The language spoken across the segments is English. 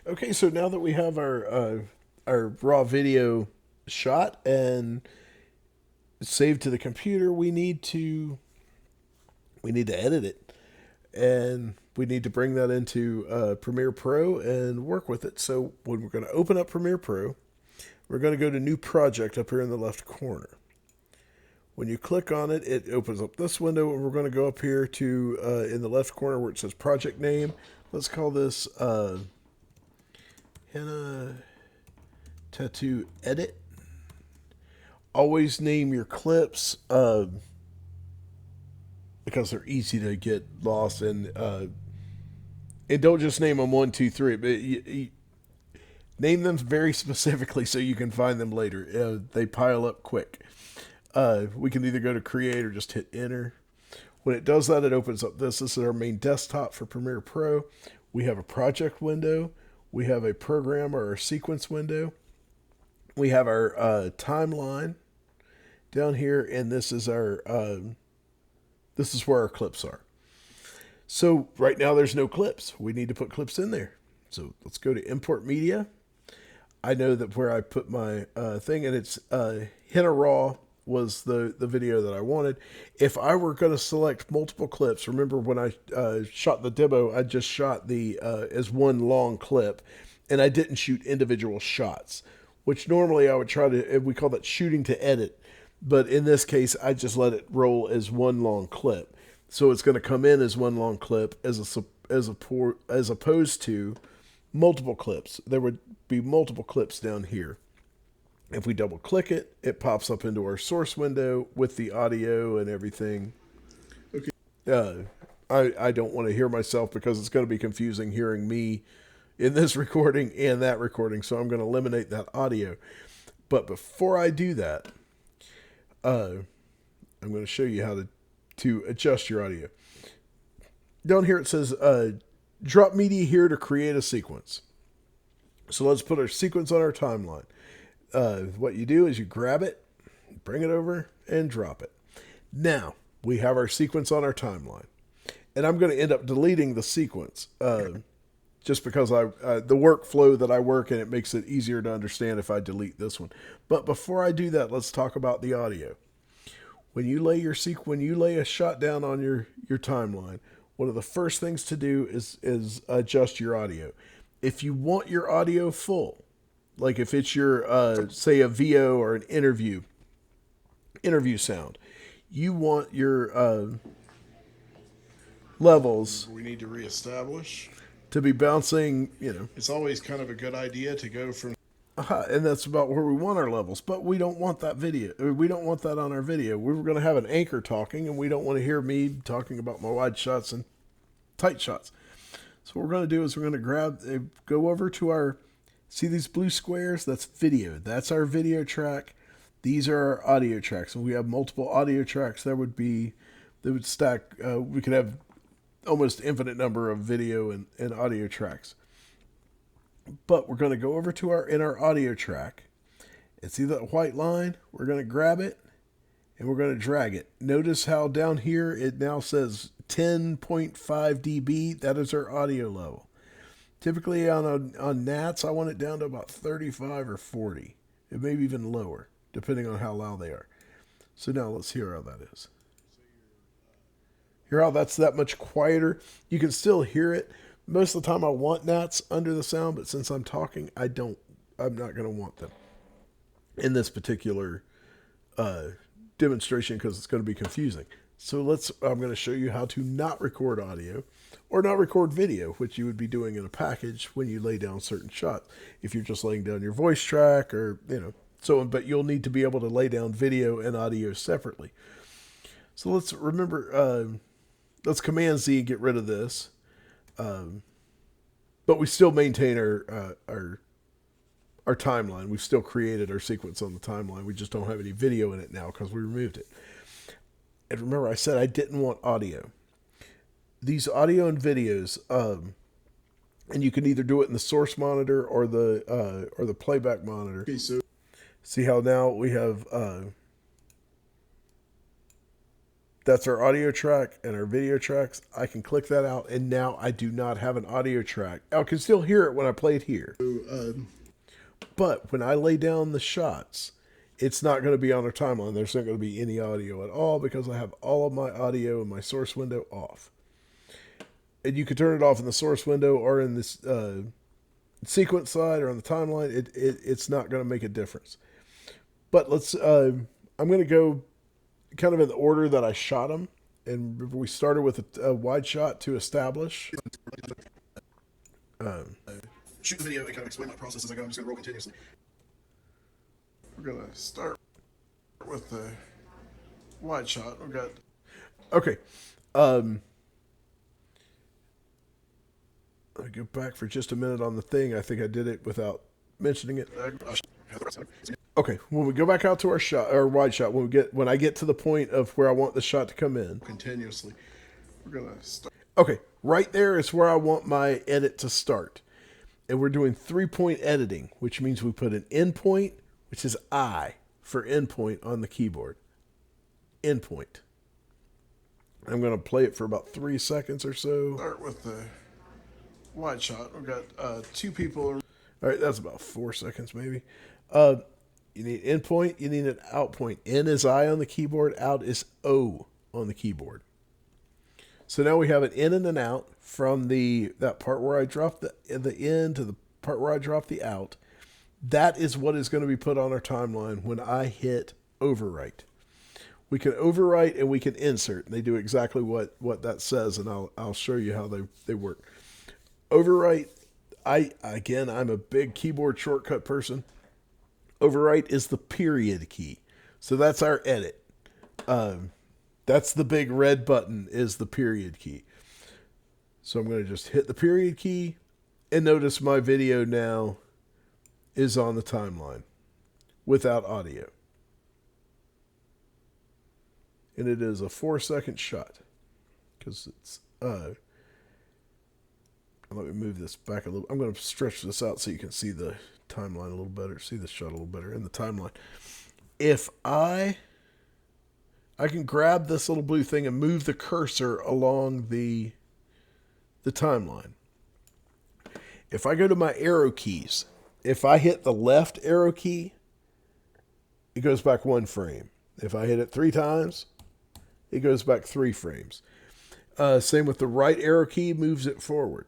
Okay, so now that we have our raw video shot and saved to the computer, we need to edit it, and we need to bring that into Premiere Pro and work with it. So when we're going to open up Premiere Pro, we're going to go to New Project up here in the left corner. When you click on it, it opens up this window, and we're going to go up here to in the left corner where it says Project Name. Let's call this Henna Tattoo Edit. Always name your clips because they're easy to get lost in. And don't just name them one, two, three, but name them very specifically so you can find them later. They pile up quick. We can either go to Create or just hit Enter. When it does that, it opens up this. This is our main desktop for Premiere Pro. We have a project window. We have a program or a sequence window. We have our timeline down here, and this is where our clips are. So right now there's no clips. We need to put clips in there. So let's go to Import Media. I know that where I put my thing, and it's Henna Raw was the video that I wanted. If I were going to select multiple clips, remember when I shot the demo, I just shot the as one long clip, and I didn't shoot individual shots, which normally I would try to, we call that shooting to edit. But in this case, I just let it roll as one long clip. So it's going to come in as one long clip as opposed to multiple clips. There would be multiple clips down here. If we double click it, it pops up into our source window with the audio and everything. Okay. I don't want to hear myself because it's going to be confusing hearing me in this recording and that recording. So I'm going to eliminate that audio. But before I do that, I'm going to show you how to adjust your audio. Down here it says drop media here to create a sequence. So let's put our sequence on our timeline. What you do is you grab it, bring it over, and drop it. Now, we have our sequence on our timeline. And I'm going to end up deleting the sequence just because the workflow that I work in, it makes it easier to understand if I delete this one. But before I do that, let's talk about the audio. When you lay a shot down on your timeline, one of the first things to do is adjust your audio. If you want your audio full, like if it's your say a VO or an interview sound, you want your levels We need to reestablish. to be bouncing, It's always kind of a good idea to go from. and that's about where we want our levels. But we don't want that video. We don't want that on our video. We were going to have an anchor talking, and we don't want to hear me talking about my wide shots and tight shots. So what we're going to do is we're going to go over to see these blue squares? That's video. That's our video track. These are our audio tracks. And we have multiple audio tracks. They would stack. We could have almost infinite number of video and audio tracks. But we're going to go over to our audio track and see that white line. We're going to grab it and we're going to drag it. Notice how down here it now says 10.5 dB. That is our audio level. Typically on Nats, I want it down to about 35 or 40. It may be even lower, depending on how loud they are. So now let's hear how that is. Hear how that's that much quieter? You can still hear it. Most of the time I want Nats under the sound, but since I'm talking, I'm not going to want them in this particular demonstration because it's going to be confusing. So I'm going to show you how to not record audio or not record video, which you would be doing in a package when you lay down certain shots. If you're just laying down your voice track or, but you'll need to be able to lay down video and audio separately. So let's remember, let's Command Z and get rid of this. But we still maintain our timeline. We've still created our sequence on the timeline. We just don't have any video in it now because we removed it. And remember, I said I didn't want audio. These audio and videos, and you can either do it in the source monitor or the playback monitor. Okay, so See how now we have That's our audio track and our video tracks. I can click that out, and now I do not have an audio track. I can still hear it when I play it here. But when I lay down the shots, it's not going to be on our timeline. There's not going to be any audio at all because I have all of my audio in my source window off. And you can turn it off in the source window or in this sequence side or on the timeline. It's not going to make a difference. But let's. I'm going to go kind of in the order that I shot them, and we started with a wide shot to establish. Shoot the video and kind of explain my process as I go. I'm just going to roll continuously. We're going to start with the wide shot. We've got. Okay. Let me go back for just a minute on the thing. I think I did it without mentioning it. Okay, when we go back out to our shot, our wide shot, when I get to the point of where I want the shot to come in, Continuously. We're going to start. okay, right there is where I want my edit to start. And we're doing 3-point editing, which means we put an endpoint, which is I for endpoint on the keyboard. Endpoint. I'm going to play it for about 3 seconds or so. Start with the wide shot. We've got 2 people. All right, that's about 4 seconds maybe. You need endpoint, you need an out point. In is I on the keyboard, out is O on the keyboard. So now we have an in and an out from that part where I drop the in to the part where I drop the out. That is what is going to be put on our timeline when I hit overwrite. We can overwrite and we can insert. And they do exactly what that says, and I'll show you how they work. Overwrite, I'm a big keyboard shortcut person. Overwrite is the period key. So that's our edit. That's the big red button is the period key. So I'm going to just hit the period key, and notice my video now is on the timeline without audio. And it is a 4-second shot because it's let me move this back a little. I'm going to stretch this out so you can see the timeline a little better, see the shot a little better in the timeline. If I can grab this little blue thing and move the cursor along the timeline. If I go to my arrow keys, if I hit the left arrow key, it goes back 1 frame. If I hit it 3 times, it goes back 3 frames. Same with the right arrow key, moves it forward.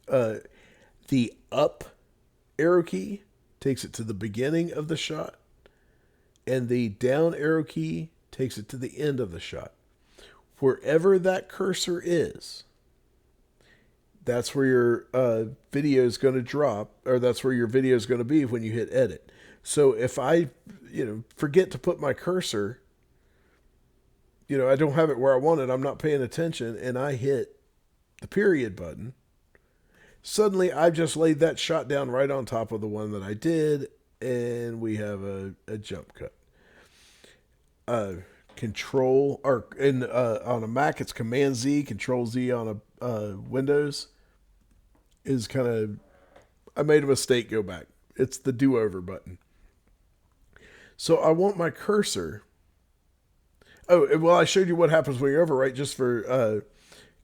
The up arrow key takes it to the beginning of the shot, and the down arrow key takes it to the end of the shot. Wherever that cursor is, that's where your video is going to drop, or that's where your video is going to be when you hit edit. So if I, forget to put my cursor, I don't have it where I want it, I'm not paying attention, and I hit the period button, suddenly I've just laid that shot down right on top of the one that I did, and we have a jump cut. Control, or on a Mac it's Command Z, Control Z on a Windows is kind of, I made a mistake, go back. It's the do-over button. So I want my cursor. Oh, well, I showed you what happens when you're overwrite just for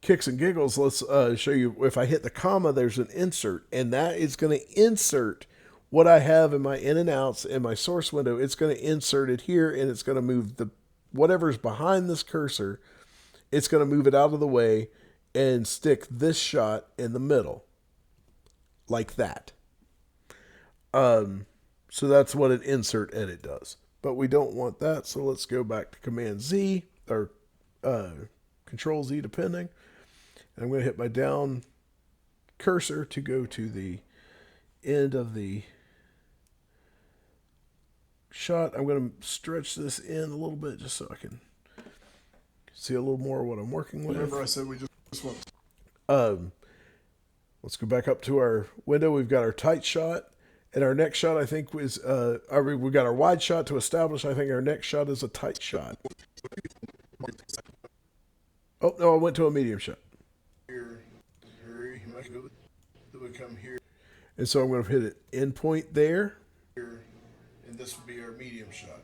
kicks and giggles. Let's show you. If I hit the comma, there's an insert, and that is going to insert what I have in my in and outs in my source window. It's going to insert it here, and it's going to move whatever's behind this cursor. It's going to move it out of the way and stick this shot in the middle, like that. So that's what an insert edit does. But we don't want that, so let's go back to Command Z, or Control Z, depending. And I'm going to hit my down cursor to go to the end of the shot. I'm going to stretch this in a little bit just so I can see a little more of what I'm working with. Remember I said we just want. Let's go back up to our window. We've got our tight shot. And our next shot, I think, we got our wide shot to establish. I think our next shot is a tight shot. Oh, no, I went to a medium shot. Here, hurry, it would come here, And so I'm going to hit an endpoint there. and this would be our medium shot.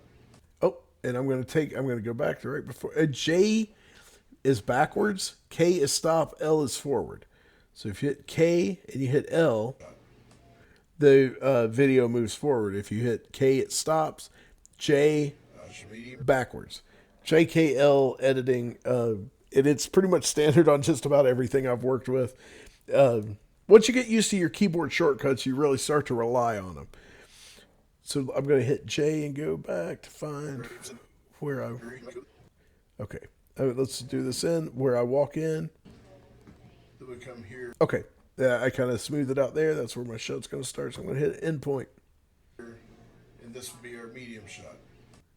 Oh, and I'm going to go back to right before. J is backwards, K is stop, L is forward. So if you hit K and you hit L, the video moves forward. If you hit K, it stops. J, Medium. backwards. JKL editing, and it's pretty much standard on just about everything I've worked with. Once you get used to your keyboard shortcuts, you really start to rely on them. So I'm going to hit J and go back to find where I. Okay, let's do this in where I walk in. Then we come here, Okay, yeah, I kind of smooth it out there. That's where my shot's going to start. So I'm going to hit endpoint. and this would be our medium shot.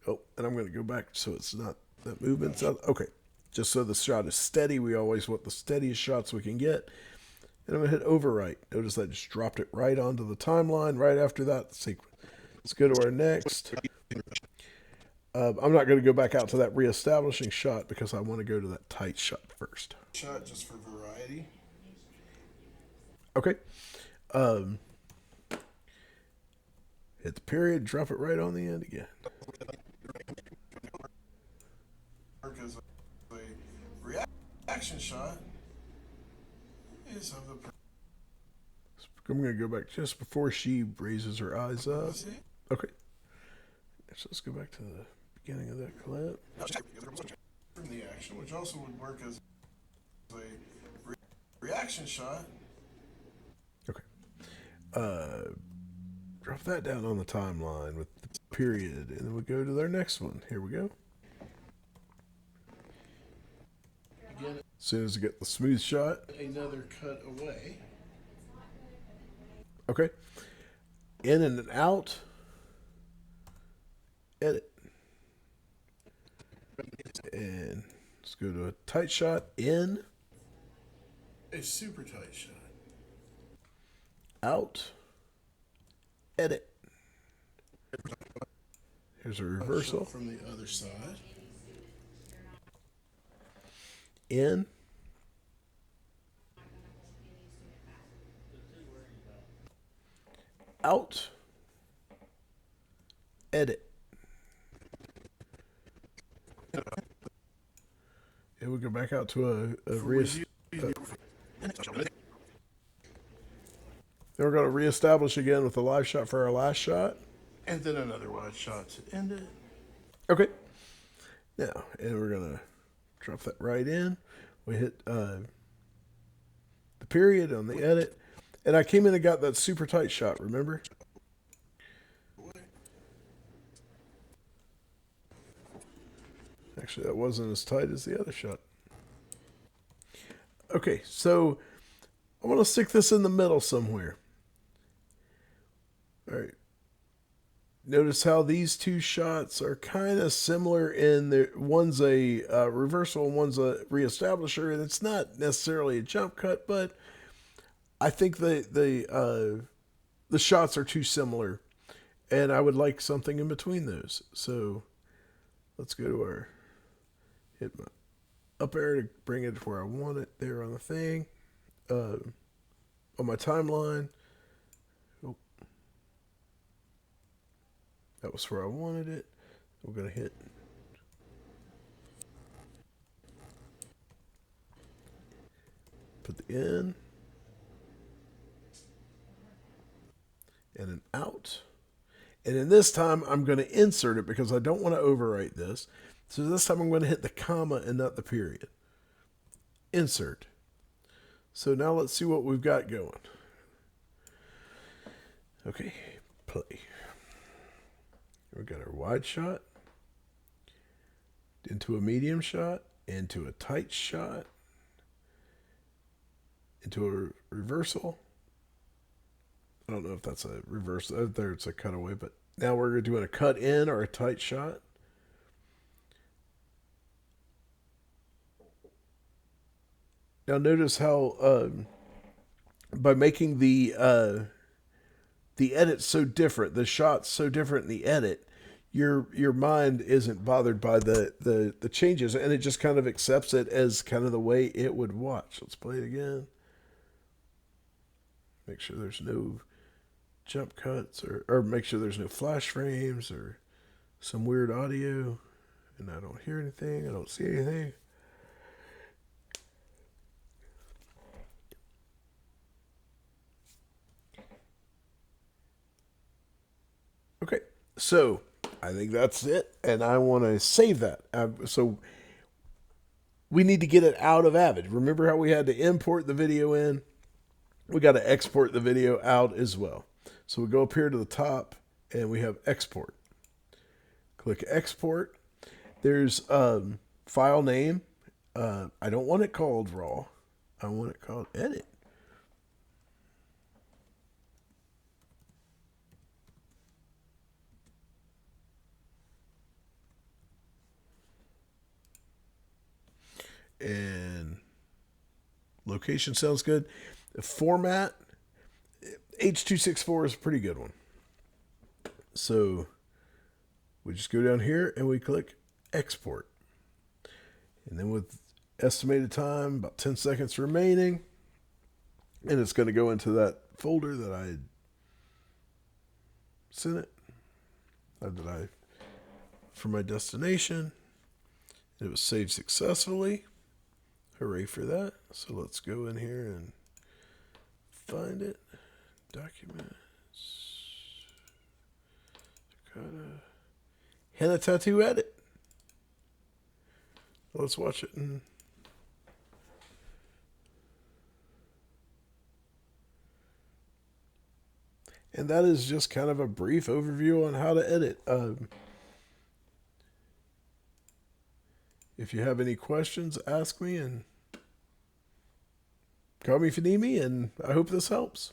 Oh, and I'm going to go back so it's not that movement's out. Okay, just so the shot is steady. We always want the steadiest shots we can get. And I'm going to hit overwrite. Notice I just dropped it right onto the timeline right after that sequence. Let's go to our next. I'm not going to go back out to that reestablishing shot because I want to go to that tight shot first. Shot just for variety. Okay. Hit the period, drop it right on the end again. Because a reaction shot is of the. I'm going to go back just before she raises her eyes up. Okay. So let's go back to the beginning of that clip. From the action, which also would work as a reaction shot. Okay. Drop that down on the timeline with the period, and then we go to our next one. Here we go. Again, As soon as I get the smooth shot. another cut away. Okay. In and out. Edit. And let's go to a tight shot. In. A super tight shot. Out. Edit. Here's a reversal. Shot from the other side. In. Out. Edit. And we go back out to a then we're going to reestablish again with a live shot for our last shot. And then another wide shot to end it. Okay. Now, and we're going to drop that right in. We hit the period on the edit. And I came in and got that super tight shot, remember? Actually, that wasn't as tight as the other shot. Okay, so I want to stick this in the middle somewhere. All right. Notice how these two shots are kind of similar in the one's a reversal and one's a reestablisher, and it's not necessarily a jump cut, but I think the shots are too similar, and I would like something in between those. So let's go to our hit my up arrow to bring it to where I want it there on the thing, on my timeline. Oh, that was where I wanted it. We're gonna hit. Put the in. And an out. And in this time, I'm going to insert it because I don't want to overwrite this. So this time I'm going to hit the comma and not the period. Insert. So now let's see what we've got going. Okay, play. We've got our wide shot, into a medium shot, into a tight shot, into a reversal. I don't know if that's a reverse. There it's a cutaway, but now we're doing a cut in or a tight shot. Now notice how by making the edit so different, the shot's so different in the edit, your mind isn't bothered by the changes, and it just kind of accepts it as kind of the way it would watch. Let's play it again. Make sure there's no jump cuts or make sure there's no flash frames or some weird audio. And I don't hear anything. I don't see anything. Okay, so I think that's it, and I want to save that. So we need to get it out of Avid. Remember how we had to import the video in? We got to export the video out as well. So we go up here to the top, and we have export. Click export. There's file name. I don't want it called raw. I want it called edit. And location sounds good. The format, H.264 is a pretty good one. So we just go down here and we click export. And then with estimated time, about 10 seconds remaining, and it's going to go into that folder that I had sent it, for my destination. It was saved successfully. Hooray for that. So let's go in here and find it. Documents. Henna tattoo edit. Let's watch it. And that is just kind of a brief overview on how to edit. If you have any questions, ask me and call me if you need me, and I hope this helps.